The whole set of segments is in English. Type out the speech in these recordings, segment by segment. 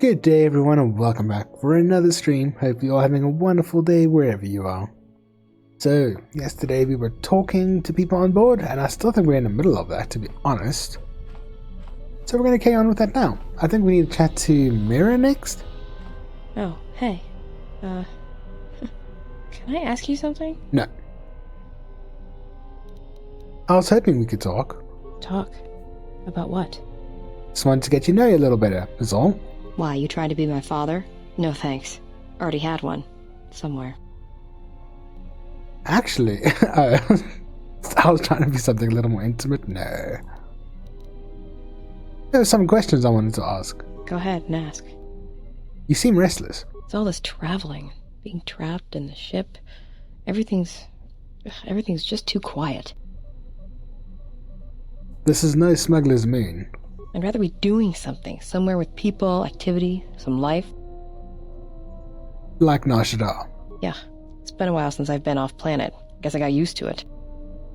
Good day everyone and welcome back for another stream. Hope you're all having a wonderful day wherever you are. So, yesterday we were talking to people on board and I still think we're in the middle of that, to be honest. So we're going to carry on with that now. I think we need to chat to Mira next. Oh, hey. Can I ask you something? No. I was hoping we could talk. Talk? About what? Just wanted to get you to know you a little better, is all. Why, you trying to be my father? No thanks. Already had one. Somewhere. Actually, I was trying to be something a little more intimate. No. There were some questions I wanted to ask. Go ahead and ask. You seem restless. It's all this traveling. Being trapped in the ship. Everything's just too quiet. This is no smuggler's moon. I'd rather be doing something. Somewhere with people, activity, some life. Like Nar Shaddaa. Yeah. It's been a while since I've been off planet. Guess I got used to it.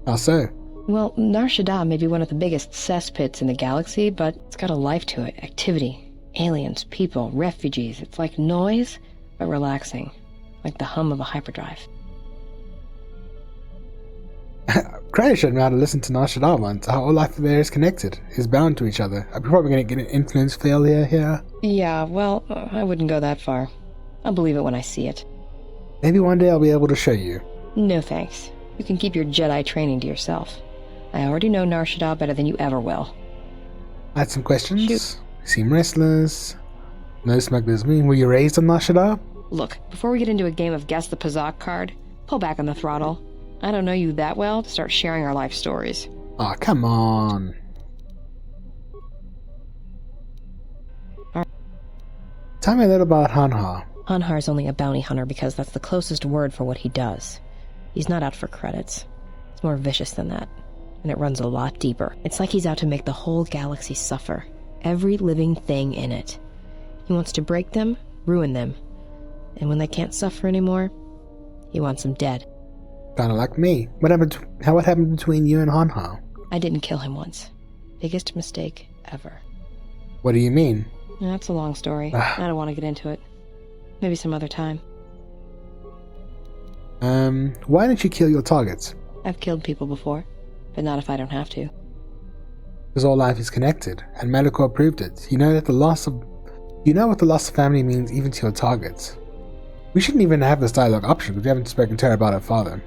How so? Well, Nar Shaddaa may be one of the biggest cesspits in the galaxy, but it's got a life to it. Activity. Aliens, people, refugees. It's like noise, but relaxing. Like the hum of a hyperdrive. Cray showed me how to listen to Nar Shaddaa once. How all life there is connected, is bound to each other. I'm probably going to get an influence failure here. Yeah, well, I wouldn't go that far. I'll believe it when I see it. Maybe one day I'll be able to show you. No thanks. You can keep your Jedi training to yourself. I already know Nar Shaddaa better than you ever will. I had some questions. Shoot. You seem restless. No smuggler's moon. Were you raised on Nar Shaddaa? Look, before we get into a game of Guess the Pazak card, pull back on the throttle. I don't know you that well to start sharing our life stories. Aw, come on. Tell me a little about Hanha. Hanhar's only a bounty hunter because that's the closest word for what he does. He's not out for credits. It's more vicious than that, and it runs a lot deeper. It's like he's out to make the whole galaxy suffer. Every living thing in it. He wants to break them, ruin them. And when they can't suffer anymore, he wants them dead. Kinda like me. What happened between you and Hanha? I didn't kill him once. Biggest mistake ever. What do you mean? That's a long story. I don't want to get into it. Maybe some other time. Why don't you kill your targets? I've killed people before, but not if I don't have to. Because all life is connected, and Malachor proved it. You know what the loss of family means even to your targets. We shouldn't even have this dialogue option because we haven't spoken to her about her father.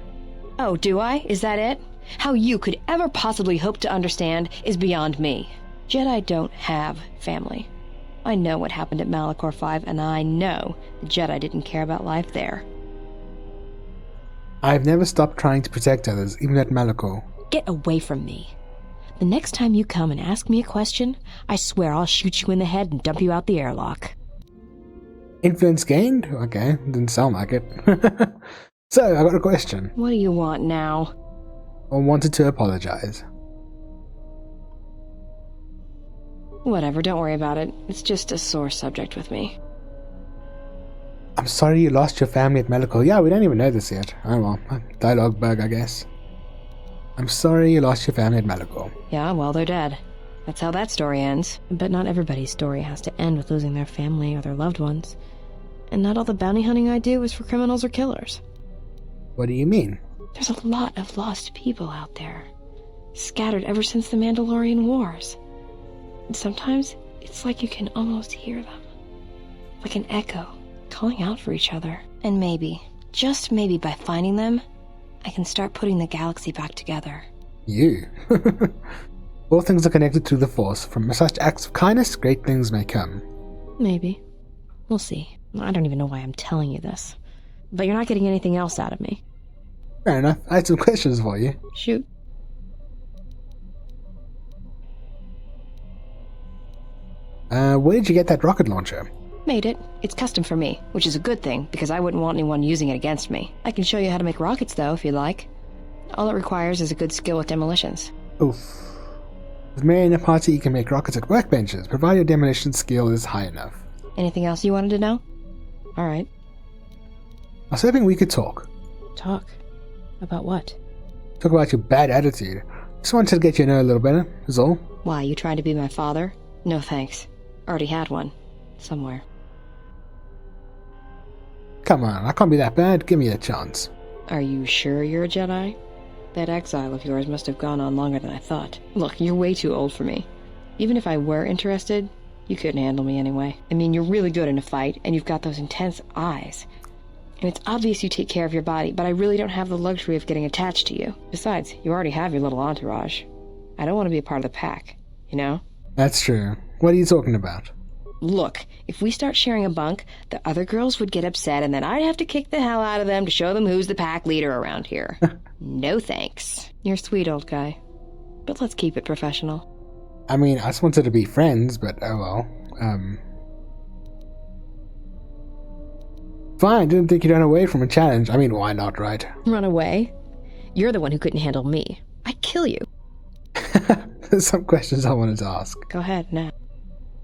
Oh, do I? Is that it? How you could ever possibly hope to understand is beyond me. Jedi don't have family. I know what happened at Malachor 5, and I know the Jedi didn't care about life there. I've never stopped trying to protect others, even at Malachor. Get away from me. The next time you come and ask me a question, I swear I'll shoot you in the head and dump you out the airlock. Influence gained? Okay, didn't sound like it. So, I got a question. What do you want now? I wanted to apologize. Whatever, don't worry about it. It's just a sore subject with me. I'm sorry you lost your family at Malachor. Yeah, we don't even know this yet. Oh well, dialogue bug, I guess. I'm sorry you lost your family at Malachor. Yeah, well, they're dead. That's how that story ends. But not everybody's story has to end with losing their family or their loved ones. And not all the bounty hunting I do is for criminals or killers. What do you mean? There's a lot of lost people out there. Scattered ever since the Mandalorian Wars. And sometimes, it's like you can almost hear them. Like an echo, calling out for each other. And maybe, just maybe by finding them, I can start putting the galaxy back together. You? All things are connected through the Force. From such acts of kindness, great things may come. Maybe. We'll see. I don't even know why I'm telling you this. But you're not getting anything else out of me. Fair enough. I had some questions for you. Shoot. Where did you get that rocket launcher? Made it. It's custom for me, which is a good thing, because I wouldn't want anyone using it against me. I can show you how to make rockets, though, if you'd like. All it requires is a good skill with demolitions. Oof. With Mary in a party, you can make rockets at workbenches, provided your demolition skill is high enough. Anything else you wanted to know? Alright. I was hoping we could talk. Talk? About what? Talk about your bad attitude. Just wanted to get you to know a little better, is all. Why, you trying to be my father? No thanks. Already had one. Somewhere. Come on, I can't be that bad. Give me a chance. Are you sure you're a Jedi? That exile of yours must have gone on longer than I thought. Look, you're way too old for me. Even if I were interested, you couldn't handle me anyway. I mean, you're really good in a fight, and you've got those intense eyes. And it's obvious you take care of your body, but I really don't have the luxury of getting attached to you. Besides, you already have your little entourage. I don't want to be a part of the pack, you know? That's true. What are you talking about? Look, if we start sharing a bunk, the other girls would get upset, and then I'd have to kick the hell out of them to show them who's the pack leader around here. No thanks. You're sweet, old guy. But let's keep it professional. I mean, I just wanted to be friends, but oh well. Fine, didn't think you'd run away from a challenge. I mean, why not, right? Run away? You're the one who couldn't handle me. I'd kill you. There's some questions I wanted to ask. Go ahead, now.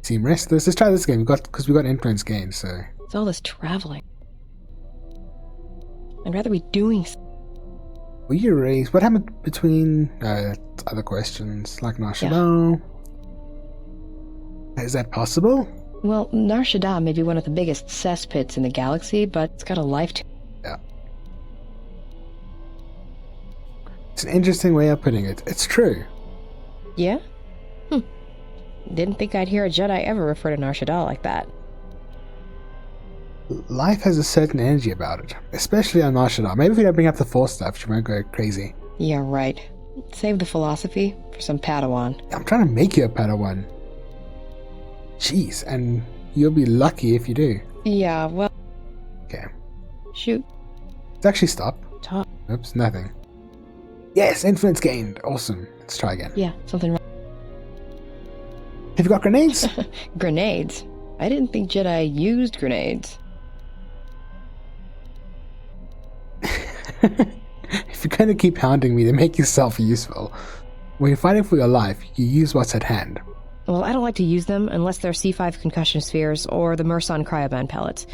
Seem restless. Let's try this game. Because we got influence gained, so. It's all this traveling. I'd rather be doing something. Were you raised? What happened between other questions like Nar Shaddaa? Yeah. Is that possible? Well, Nar Shaddaa may be one of the biggest cesspits in the galaxy, but it's got a life to. Yeah. It's an interesting way of putting it. It's true. Yeah? Didn't think I'd hear a Jedi ever refer to Nar Shaddaa like that. Life has a certain energy about it, especially on Nar Shaddaa. Maybe if we don't bring up the Force stuff, she won't go crazy. Yeah, right. Save the philosophy for some Padawan. I'm trying to make you a Padawan. Jeez, and you'll be lucky if you do. Yeah, well... Okay. Shoot. Let's actually stop. Talk. Oops, nothing. Yes, influence gained. Awesome. Let's try again. Yeah, something wrong. Have you got grenades? Grenades? I didn't think Jedi used grenades. If you're going to keep hounding me to make yourself useful, when you're fighting for your life, you use what's at hand. Well, I don't like to use them unless they're C5 concussion spheres or the Murson cryoban pellets.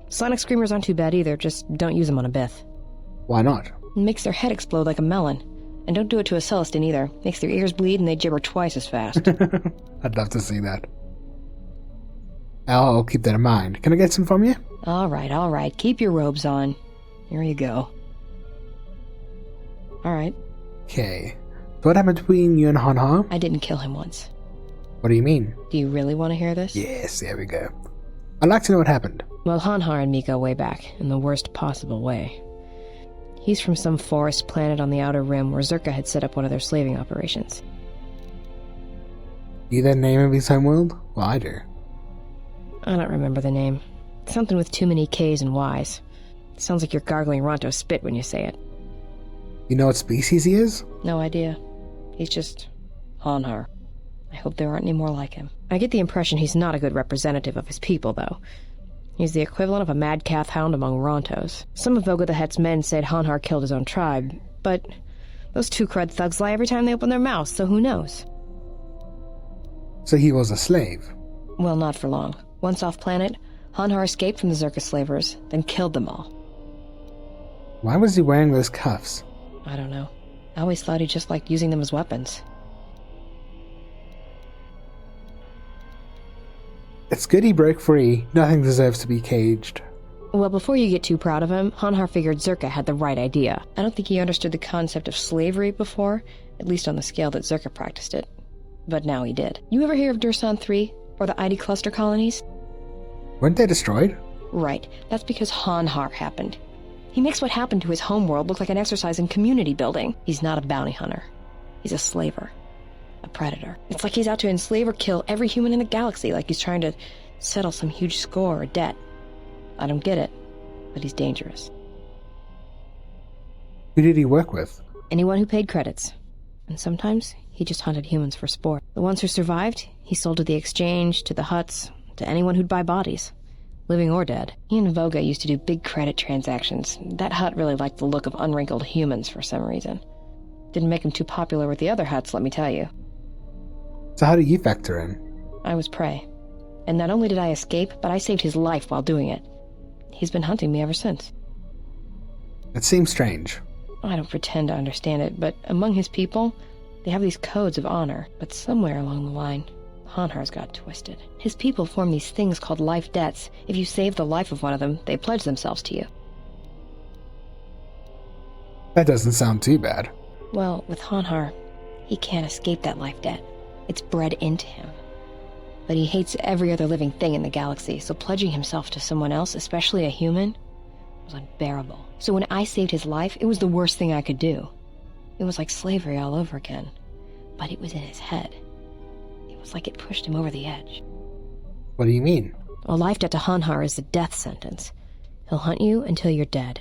Sonic screamers aren't too bad either, just don't use them on a Bith. Why not? It makes their head explode like a melon. And don't do it to a Celestin either. Makes their ears bleed and they gibber twice as fast. I'd love to see that. I'll keep that in mind. Can I get some from you? Alright. Keep your robes on. Here you go. Alright. Okay. So what happened between you and Han Han? I didn't kill him once. What do you mean? Do you really want to hear this? Yes, there we go. I'd like to know what happened. Well, Han Han and me go way back, in the worst possible way. He's from some forest planet on the Outer Rim where Zerka had set up one of their slaving operations. You the name of his homeworld? Well, I do. I don't remember the name. Something with too many K's and Y's. It sounds like you're gargling Ronto spit when you say it. You know what species he is? No idea. He's just... Hanhar. I hope there aren't any more like him. I get the impression he's not a good representative of his people, though. He's the equivalent of a mad calf hound among Rontos. Some of Voga the Hutt's men said Hanhar killed his own tribe, but those two crud thugs lie every time they open their mouths, so who knows? So he was a slave? Well, not for long. Once off-planet, Hanhar escaped from the Zerka slavers, then killed them all. Why was he wearing those cuffs? I don't know. I always thought he just liked using them as weapons. It's good he broke free. Nothing deserves to be caged. Well, before you get too proud of him, Hanhar figured Zerka had the right idea. I don't think he understood the concept of slavery before, at least on the scale that Zerka practiced it. But now he did. You ever hear of Dursan 3, or the ID cluster colonies? Weren't they destroyed? Right. That's because Hanhar happened. He makes what happened to his homeworld look like an exercise in community building. He's not a bounty hunter. He's a slaver. A predator. It's like he's out to enslave or kill every human in the galaxy, like he's trying to settle some huge score or debt. I don't get it, but he's dangerous. Who did he work with? Anyone who paid credits. And sometimes he just hunted humans for sport. The ones who survived, he sold to the exchange, to the Hutts, to anyone who'd buy bodies. Living or dead. He and Voga used to do big credit transactions. That Hutt really liked the look of unwrinkled humans for some reason. Didn't make him too popular with the other Hutts, let me tell you. So how did you factor in? I was prey. And not only did I escape, but I saved his life while doing it. He's been hunting me ever since. It seems strange. I don't pretend to understand it, but among his people, they have these codes of honor. But somewhere along the line, Hanhar's got twisted. His people form these things called life debts. If you save the life of one of them, they pledge themselves to you. That doesn't sound too bad. Well, with Hanhar, he can't escape that life debt. It's bred into him. But he hates every other living thing in the galaxy, so pledging himself to someone else, especially a human, was unbearable. So when I saved his life, it was the worst thing I could do. It was like slavery all over again. But it was in his head. It was like it pushed him over the edge. What do you mean? A life debt to Hanhar is a death sentence. He'll hunt you until you're dead.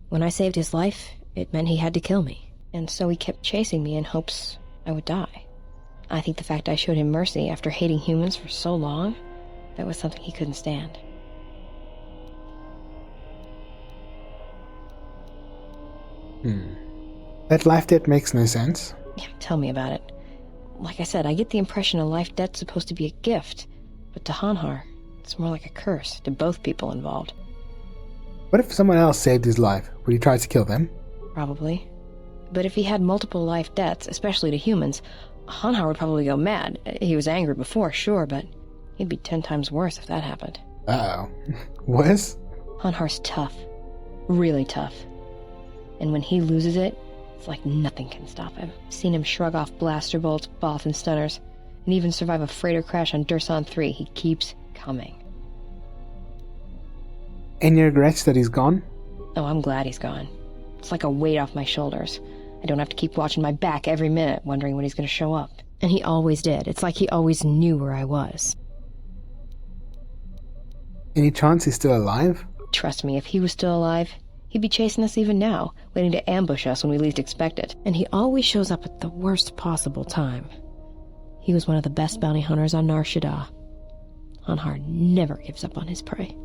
When I saved his life, it meant he had to kill me. And so he kept chasing me in hopes I would die. I think the fact I showed him mercy after hating humans for so long, that was something he couldn't stand. That life debt makes no sense. Yeah, tell me about it. Like I said, I get the impression a life debt's supposed to be a gift, but to Hanhar, it's more like a curse to both people involved. What if someone else saved his life? Would he try to kill them? Probably. But if he had multiple life debts, especially to humans, Hanhar would probably go mad. He was angry before, sure, but he'd be 10 times worse if that happened. Uh-oh. Worse? Hanhar's tough. Really tough. And when he loses it, it's like nothing can stop him. I've seen him shrug off blaster bolts, both and stunners, and even survive a freighter crash on Dursan 3. He keeps coming. Any regrets that he's gone? Oh, I'm glad he's gone. It's like a weight off my shoulders. I don't have to keep watching my back every minute, wondering when he's going to show up. And he always did. It's like he always knew where I was. Any chance he's still alive? Trust me, if he was still alive, he'd be chasing us even now, waiting to ambush us when we least expect it. And he always shows up at the worst possible time. He was one of the best bounty hunters on Nar Shaddaa. Hanhar never gives up on his prey.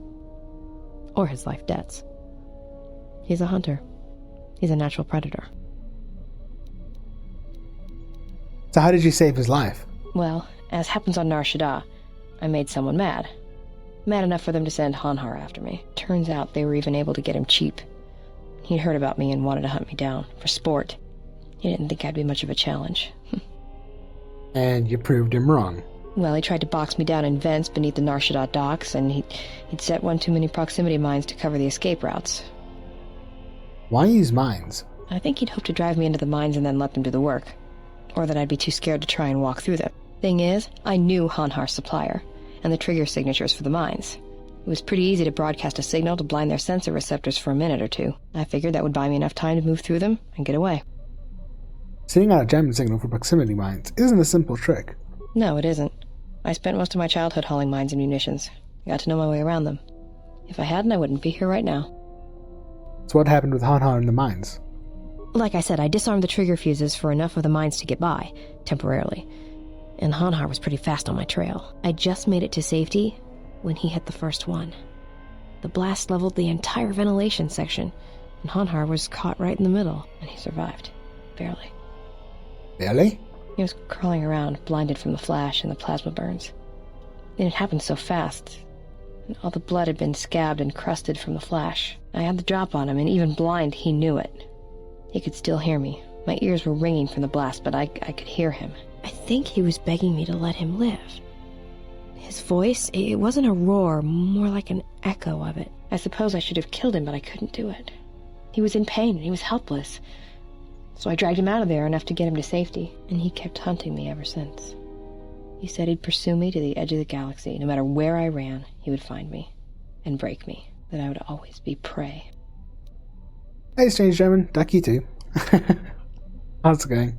Or his life debts. He's a hunter. He's a natural predator. So how did you save his life? Well, as happens on Nar Shaddaa, I made someone mad. Mad enough for them to send Hanhar after me. Turns out they were even able to get him cheap. He'd heard about me and wanted to hunt me down, for sport. He didn't think I'd be much of a challenge. And you proved him wrong. Well, he tried to box me down in vents beneath the Nar Shaddaa docks, and he'd set one too many proximity mines to cover the escape routes. Why use mines? I think he'd hoped to drive me into the mines and then let them do the work. Or that I'd be too scared to try and walk through them. Thing is, I knew Hanhar's supplier, and the trigger signatures for the mines. It was pretty easy to broadcast a signal to blind their sensor receptors for a minute or two. I figured that would buy me enough time to move through them and get away. Sending out a jamming signal for proximity mines isn't a simple trick. No, it isn't. I spent most of my childhood hauling mines and munitions. I got to know my way around them. If I hadn't, I wouldn't be here right now. So what happened with Hanhar in the mines? Like I said, I disarmed the trigger fuses for enough of the mines to get by, temporarily. And Hanhar was pretty fast on my trail. I just made it to safety when he hit the first one. The blast leveled the entire ventilation section, and Hanhar was caught right in the middle, and he survived. Barely. Really? He was crawling around, blinded from the flash and the plasma burns. And it happened so fast. And all the blood had been scabbed and crusted from the flash. I had the drop on him, and even blind, he knew it. He could still hear me. My ears were ringing from the blast, but I could hear him. I think he was begging me to let him live. His voice, it wasn't a roar, more like an echo of it. I suppose I should have killed him, but I couldn't do it. He was in pain, and he was helpless. So I dragged him out of there enough to get him to safety, and he kept hunting me ever since. He said he'd pursue me to the edge of the galaxy. No matter where I ran, he would find me and break me, that I would always be prey. Hey, Strange German, duck you too. How's it going?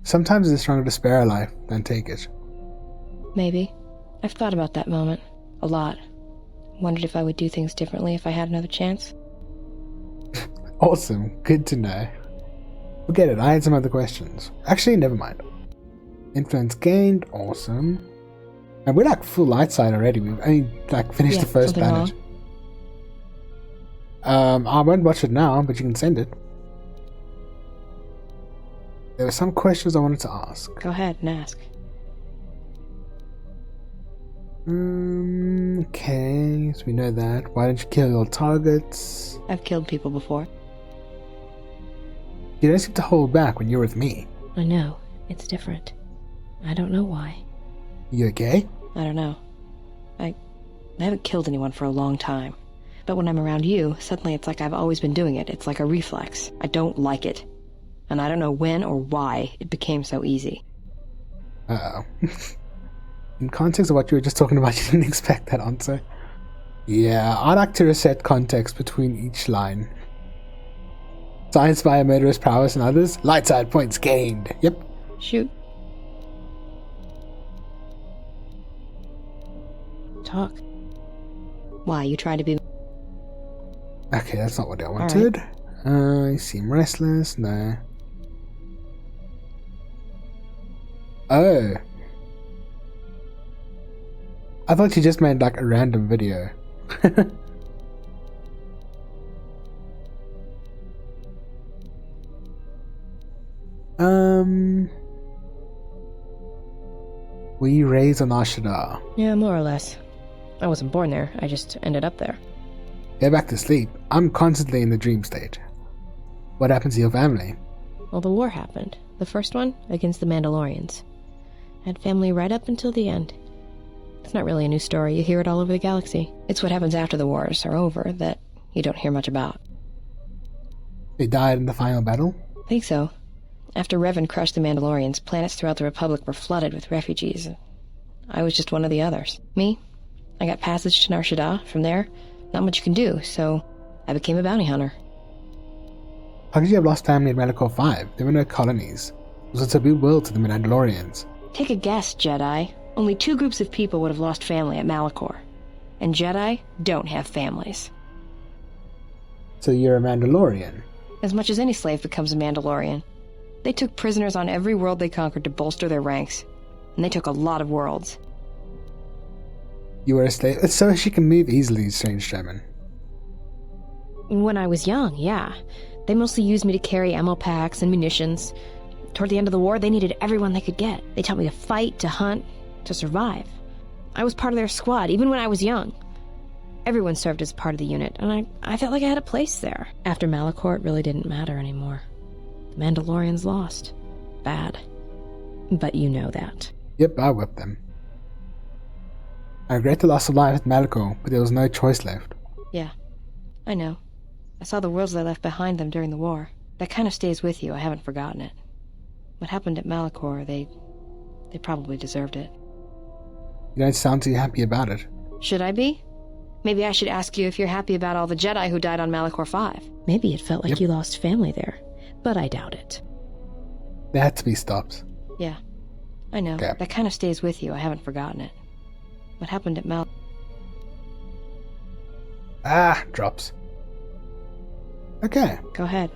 Sometimes it's stronger to spare a life than take it. Maybe. I've thought about that moment. A lot. Wondered if I would do things differently if I had another chance. Awesome. Good to know. Forget it. I had some other questions. Actually, never mind. Influence gained. Awesome. And we're like full light side already. We've only finished the first planet. I won't watch it now, but you can send it. There were some questions I wanted to ask. Go ahead and ask. Okay, so we know that. Why don't you kill your targets? I've killed people before. You don't seem to hold back when you're with me. I know. It's different. I don't know why. You okay? I don't know. I haven't killed anyone for a long time. But when I'm around you, suddenly it's like I've always been doing it. It's like a reflex. I don't like it. And I don't know when or why it became so easy. Uh-oh. In context of what you were just talking about, you didn't expect that answer. Yeah, I like to reset context between each line. Science via murderous prowess and others. Light side points gained. Yep. Shoot. Talk. Why, you trying to be... Okay, that's not what I wanted. You seem restless. No. Oh. I thought you just made like a random video. Were you raised on Ashadar? Yeah, more or less. I wasn't born there, I just ended up there. Go back to sleep. I'm constantly in the dream state. What happened to your family? Well, the war happened. The first one, against the Mandalorians. I had family right up until the end. It's not really a new story, you hear it all over the galaxy. It's what happens after the wars are over that you don't hear much about. They died in the final battle? I think so. After Revan crushed the Mandalorians, planets throughout the Republic were flooded with refugees. I was just one of the others. Me? I got passage to Nar Shaddaa. From there, not much you can do, so I became a bounty hunter. How could you have lost family at Malachor 5? There were no colonies. It was a taboo world to the Mandalorians. Take a guess, Jedi. Only 2 groups of people would have lost family at Malachor. And Jedi don't have families. So you're a Mandalorian? As much as any slave becomes a Mandalorian. They took prisoners on every world they conquered to bolster their ranks. And they took a lot of worlds. You were a slave? So she can move easily, Strange Shaman. When I was young, yeah. They mostly used me to carry ammo packs and munitions. Toward the end of the war, they needed everyone they could get. They taught me to fight, to hunt, to survive. I was part of their squad, even when I was young. Everyone served as part of the unit, and I felt like I had a place there. After Malachor, it really didn't matter anymore. The Mandalorians lost. Bad. But you know that. Yep, I whipped them. I regret the loss of life at Malachor, but there was no choice left. Yeah, I know. I saw the worlds they left behind them during the war. That kind of stays with you, I haven't forgotten it. What happened at Malachor, they probably deserved it. You don't sound too happy about it. Should I be? Maybe I should ask you if you're happy about all the Jedi who died on Malachor 5. Maybe it felt like you lost family there, but I doubt it. There had to be stops. Yeah, I know. Okay. That kind of stays with you, I haven't forgotten it. What happened at Drops. Okay. Go ahead.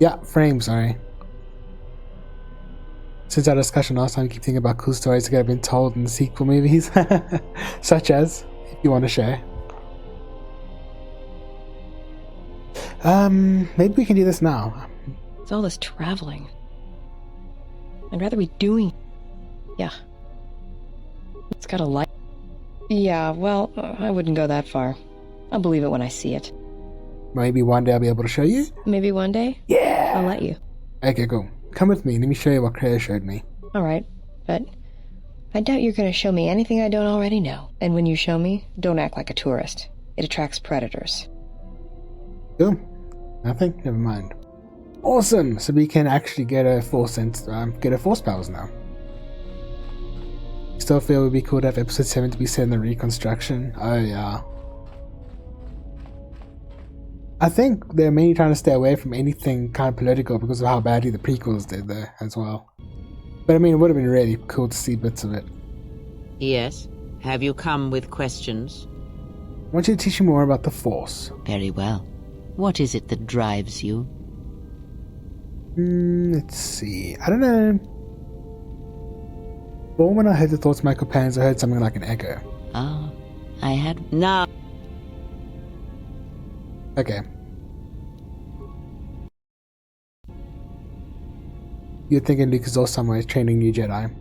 Yeah, frame, sorry. Since our discussion last time, I keep thinking about cool stories that have been told in the sequel movies. Such as, if you want to share. Maybe we can do this now. It's all this traveling. I'd rather be doing... Yeah. It's got a light. Yeah, well, I wouldn't go that far. I'll believe it when I see it. Maybe one day I'll be able to show you? Maybe one day? Yeah! I'll let you. Okay, cool. Come with me, let me show you what Kreia showed me. Alright, but I doubt you're gonna show me anything I don't already know. And when you show me, don't act like a tourist. It attracts predators. Cool. Nothing? Never mind. Awesome! So we can actually get a force powers now. Still feel it would be cool to have episode 7 to be set in the reconstruction. Oh yeah. I think they're mainly trying to stay away from anything kind of political because of how badly the prequels did there as well. But I mean, it would have been really cool to see bits of it. Yes? Have you come with questions? I want you to teach me more about the Force. Very well. What is it that drives you? Let's see. I don't know. But when I heard the thoughts of my companions, I heard something like an echo. Ah, I had... No! Okay. You're thinking Luke is off somewhere training new Jedi.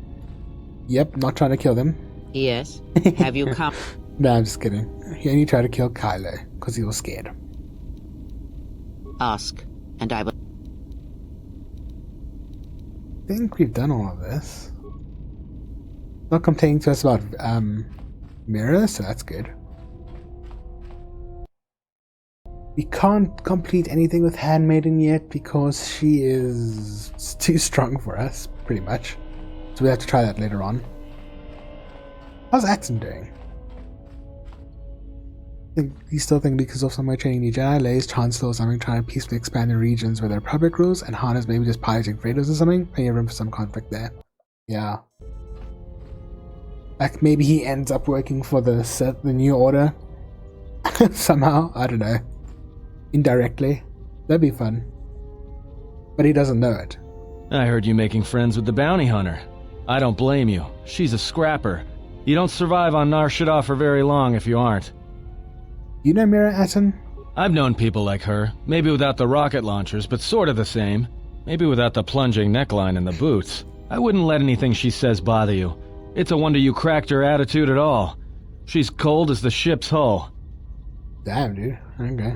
Yep, not trying to kill them. Yes? Have you come... No, I'm just kidding. He only tried to kill Kylo, because he was scared. Ask, and I will... think we've done all of this. Not complaining to us about Mira, so that's good. We can't complete anything with Handmaiden yet because she is too strong for us, pretty much. So we have to try that later on. How's Atson doing? You still think Luke is off somewhere training new Jedi, Leia's Chancellor or something, trying to peacefully expand the regions where there are Republic rules, and Han is maybe just piloting freighters or something? Plenty of room for some conflict there. Yeah. Like maybe he ends up working for the Sith, the New Order. Somehow, I don't know. Indirectly. That'd be fun. But he doesn't know it. I heard you making friends with the bounty hunter. I don't blame you. She's a scrapper. You don't survive on Nar Shaddaa for very long if you aren't. You know Mira Atton? I've known people like her. Maybe without the rocket launchers, but sort of the same. Maybe without the plunging neckline and the boots. I wouldn't let anything she says bother you. It's a wonder you cracked her attitude at all. She's cold as the ship's hull. Damn, dude. Okay.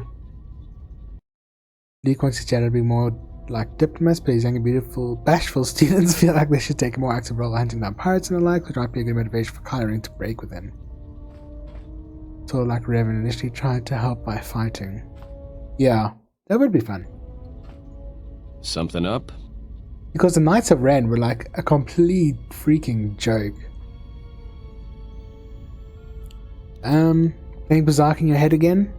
Luke wants his Jedi to be more like diplomats, but his young and beautiful, bashful students feel like they should take a more active role hunting down pirates and the like, which might be a good motivation for Kylo Ren to break with him. Sort of like Revan initially tried to help by fighting. Yeah, that would be fun. Something up? Because the Knights of Ren were like a complete freaking joke. Playing Berserk in your head again?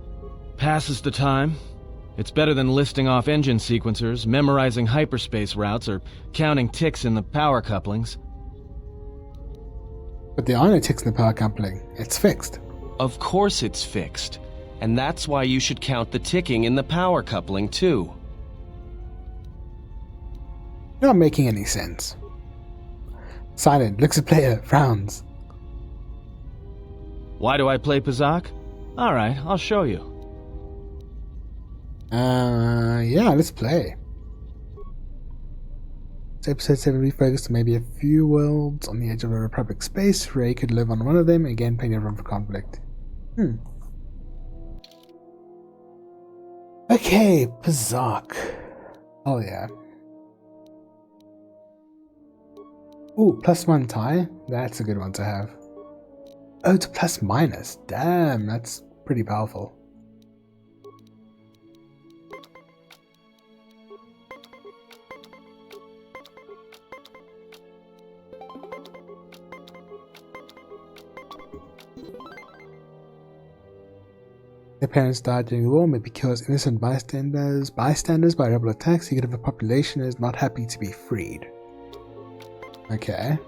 Passes the time. It's better than listing off engine sequencers, memorizing hyperspace routes, or counting ticks in the power couplings. But there are no ticks in the power coupling. It's fixed. Of course it's fixed. And that's why you should count the ticking in the power coupling, too. Not making any sense. Silent, looks at player, frowns. Why do I play Pazak? Alright, I'll show you. Yeah, let's play. So episode 7 we focused on maybe a few worlds on the edge of a Republic space. Rey could live on one of them, again plenty of room for conflict. Okay, Pazak. Oh yeah. Ooh, +1 tie? That's a good one to have. Oh, it's a +-. Damn, that's pretty powerful. Their parents died during the war, maybe kills innocent bystanders by rebel attacks. You could have a population that is not happy to be freed. Okay.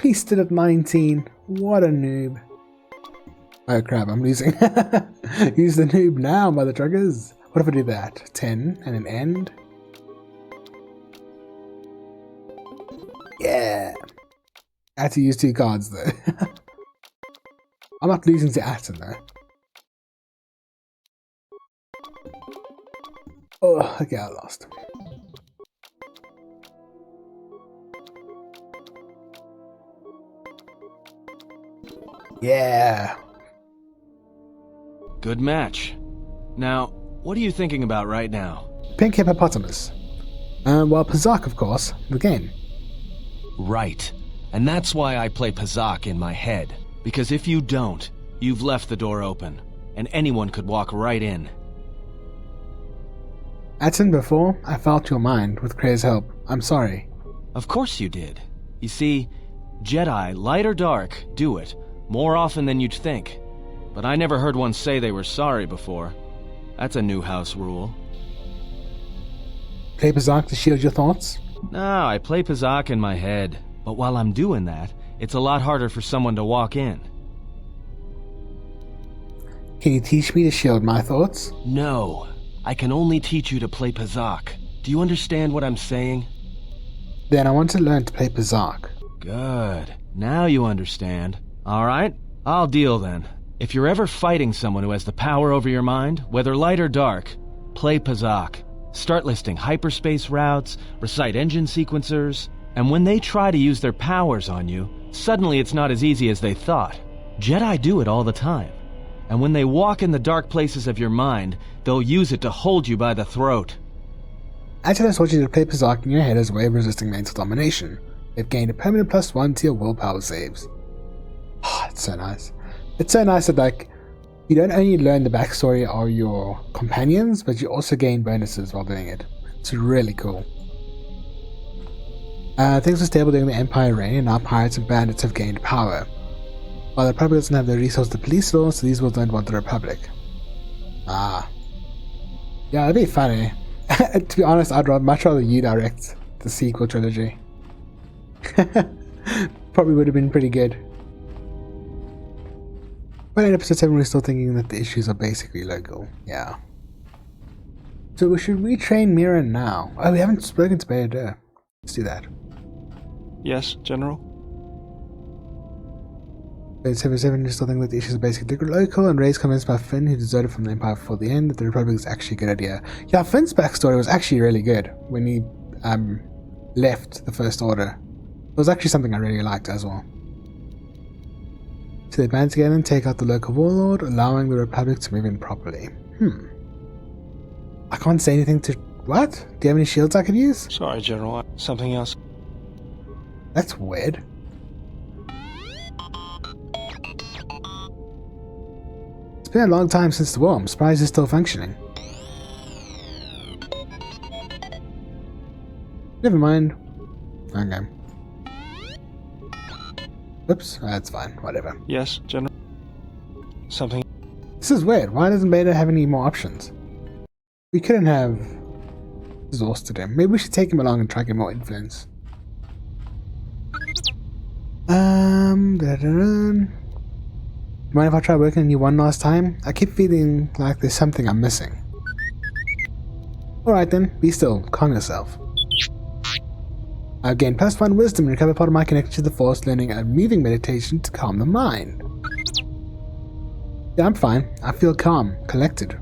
He's still at 19. What a noob. Oh crap, I'm losing. He's the noob now, mother truckers. What if I do that? 10 and an end? Yeah. I had to use 2 cards though. I'm not losing to Atton though. Oh, okay, I lost. Yeah. Good match. Now, what are you thinking about right now? Pink hippopotamus. Well, Pazak, of course, the game. Right. And that's why I play Pazak in my head. Because if you don't, you've left the door open, and anyone could walk right in. Atton, before, I felt your mind with Kray's help. I'm sorry. Of course you did. You see, Jedi, light or dark, do it, more often than you'd think. But I never heard one say they were sorry before. That's a new house rule. Play Pazak to shield your thoughts? No, I play Pazak in my head. But while I'm doing that, it's a lot harder for someone to walk in. Can you teach me to shield my thoughts? No. I can only teach you to play Pazak. Do you understand what I'm saying? Then I want to learn to play Pazak. Good. Now you understand. Alright, I'll deal then. If you're ever fighting someone who has the power over your mind, whether light or dark, play Pazak. Start listing hyperspace routes, recite engine sequencers, and when they try to use their powers on you, suddenly it's not as easy as they thought. Jedi do it all the time. And when they walk in the dark places of your mind, they'll use it to hold you by the throat. Angelos wants you to play Pizark in your head as a way of resisting mental domination. They've gained a permanent +1 to your willpower saves. Oh, it's so nice. It's so nice that, like, you don't only learn the backstory of your companions, but you also gain bonuses while doing it. It's really cool. Things were stable during the Empire reign, and now pirates and bandits have gained power. While the Republic doesn't have the resource to police law, so these worlds don't want the Republic. Ah. Yeah, that'd be funny. To be honest, I'd much rather you direct the sequel trilogy. Probably would have been pretty good. But in episode 7 we're still thinking that the issues are basically local. Yeah. So we should retrain Mira now. Oh, we haven't spoken to Bayador. Let's do that. Yes, General? In 7-7 we're still thinking that the issues are basically local, and Ray's convinced by Finn, who deserted from the Empire before the end, that the Republic is actually a good idea. Yeah, Finn's backstory was actually really good when he left the First Order. It was actually something I really liked as well. So they band together and take out the local warlord, allowing the Republic to move in properly. I can't say anything to... What? Do you have any shields I could use? Sorry, General. Something else. That's weird. It's been a long time since the war. I'm surprised it's still functioning. Never mind. Okay. Oops, that's fine. Whatever. Yes, General? Something... This is weird. Why doesn't Beta have any more options? We couldn't have exhausted him. Maybe we should take him along and try to get more influence. Mind if I try working on you one last time? I keep feeling like there's something I'm missing. Alright then, be still. Calm yourself. I've gained +1 wisdom and recovered part of my connection to the Force, learning a moving meditation to calm the mind. Yeah, I'm fine. I feel calm, collected.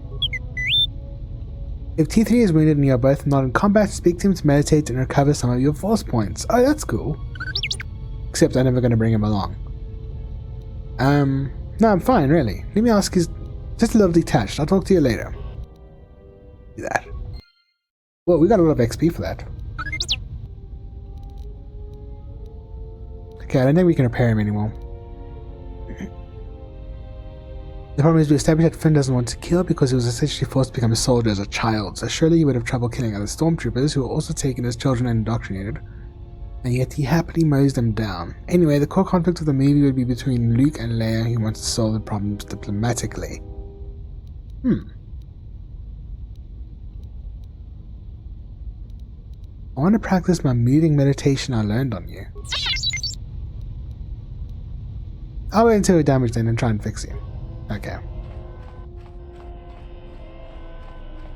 If T3 is wounded and you are both not in combat, speak to him to meditate and recover some of your Force points. Oh, that's cool. Except I'm never going to bring him along. No, I'm fine, really. Let me ask, is just a little detached. I'll talk to you later. Do that. Well, we got a lot of XP for that. Okay, I don't think we can repair him anymore. The problem is we established that Finn doesn't want to kill because he was essentially forced to become a soldier as a child, so surely he would have trouble killing other stormtroopers who were also taken as children and indoctrinated. And yet he happily mows them down. Anyway, the core conflict of the movie would be between Luke and Leia, who wants to solve the problems diplomatically. I want to practice my moving meditation I learned on you. I'll wait until we're damaged then and try and fix you. Okay.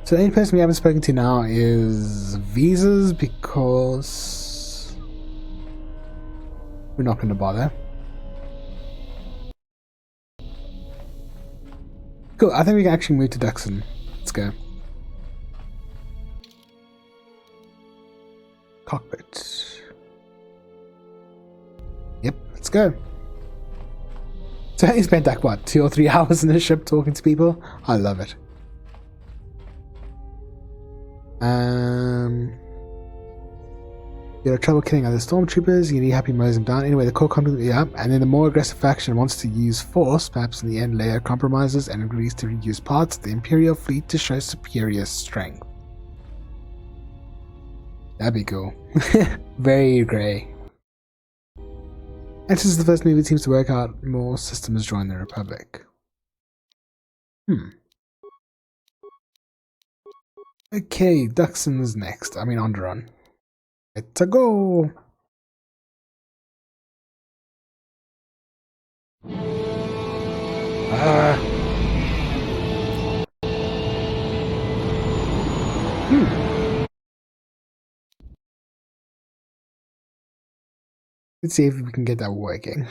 So the only person we haven't spoken to now is Visas, because we're not going to bother. Cool, I think we can actually move to Duxon. Let's go. Cockpit. Yep, let's go. So I spent like what, 2 or 3 hours in the ship talking to people? I love it. You have trouble killing other stormtroopers, you need happy mows them down. Anyway, the core conflict, yeah, and then the more aggressive faction wants to use force. Perhaps in the end Leia compromises and agrees to reuse parts of the Imperial fleet to show superior strength. That'd be cool. Very grey. And since the first movie seems to work out, more systems join the Republic. Okay, Duxon's next. I mean, Onderon. Let's go! Let's see if we can get that working.